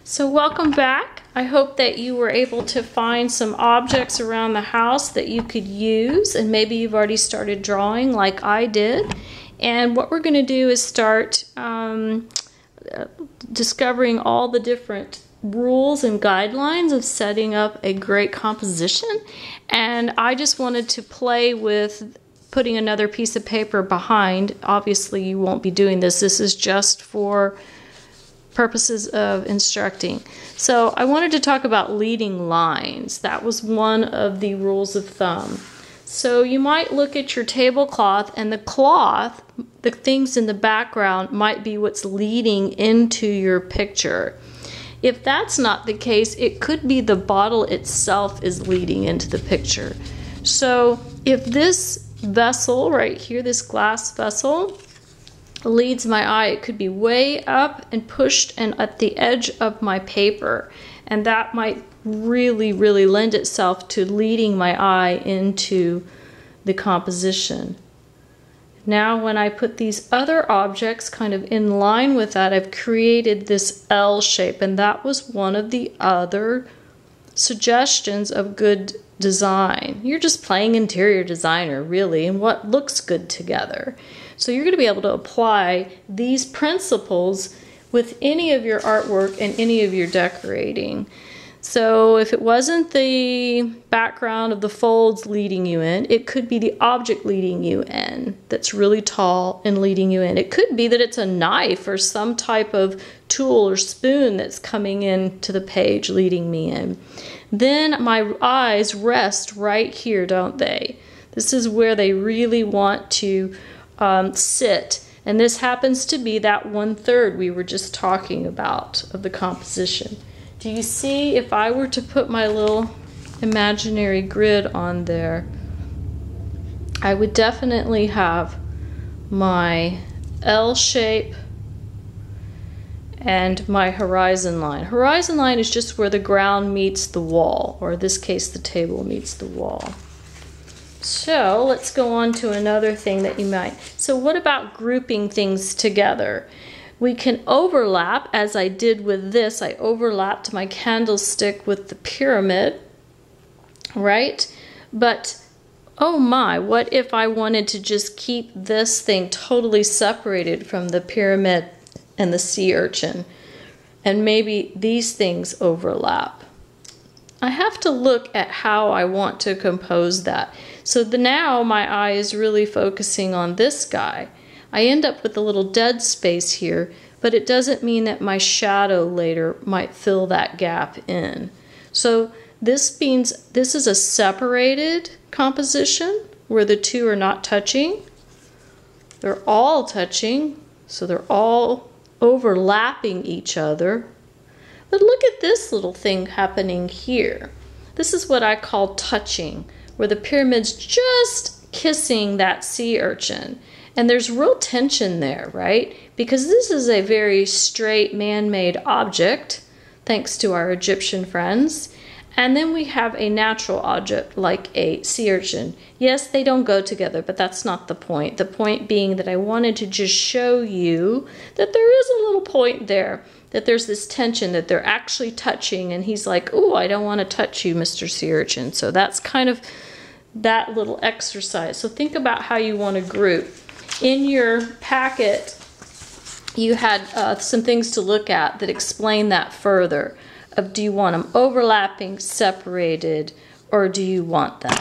So welcome back. I hope that you were able to find some objects around the house that you could use, and maybe you've already started drawing like I did. And what we're going to do is start discovering all the different rules and guidelines of setting up a great composition. And I just wanted to play with putting another piece of paper behind. Obviously you won't be doing this. This is just for purposes of instructing. So I wanted to talk about leading lines. That was one of the rules of thumb. So you might look at your tablecloth, and the cloth, the things in the background, might be what's leading into your picture. If that's not the case, it could be the bottle itself is leading into the picture. So if this vessel right here, this glass vessel, leads my eye, it could be way up and pushed and at the edge of my paper, and that might really lend itself to leading my eye into the composition. Now when I put these other objects kind of in line with that, I've created this L shape, and that was one of the other suggestions of good design. You're just playing interior designer really, and what looks good together. So you're going to be able to apply these principles with any of your artwork and any of your decorating. So if it wasn't the background of the folds leading you in, it could be the object leading you in that's really tall and leading you in. It could be that it's a knife or some type of tool or spoon that's coming into the page leading me in. Then my eyes rest right here, don't they? This is where they really want to sit, and this happens to be that 1/3 we were just talking about of the composition. Do you see, if I were to put my little imaginary grid on there, I would definitely have my L shape and my horizon line. Horizon line is just where the ground meets the wall, or in this case the table meets the wall. So let's go on to another thing that you might. So what about grouping things together? We can overlap, as I did with this. I overlapped my candlestick with the pyramid, right? But oh my, what if I wanted to just keep this thing totally separated from the pyramid and the sea urchin, and maybe these things overlap? I have to look at how I want to compose that. So now my eye is really focusing on this guy. I end up with a little dead space here, but it doesn't mean that my shadow later might fill that gap in. So this means this is a separated composition where the two are not touching. They're all touching, so they're all overlapping each other. But look at this little thing happening here. This is what I call touching, where the pyramid's just kissing that sea urchin. And there's real tension there, right? Because this is a very straight man-made object, thanks to our Egyptian friends. And then we have a natural object like a sea urchin. Yes, they don't go together, but that's not the point. The point being that I wanted to just show you that there is a little point there, that there's this tension, that they're actually touching, and he's like, "Oh, I don't want to touch you, Mr. Sea Urchin." So that's kind of that little exercise. So think about how you want to group. In your packet, you had some things to look at that explain that further. Of do you want them overlapping, separated, or do you want them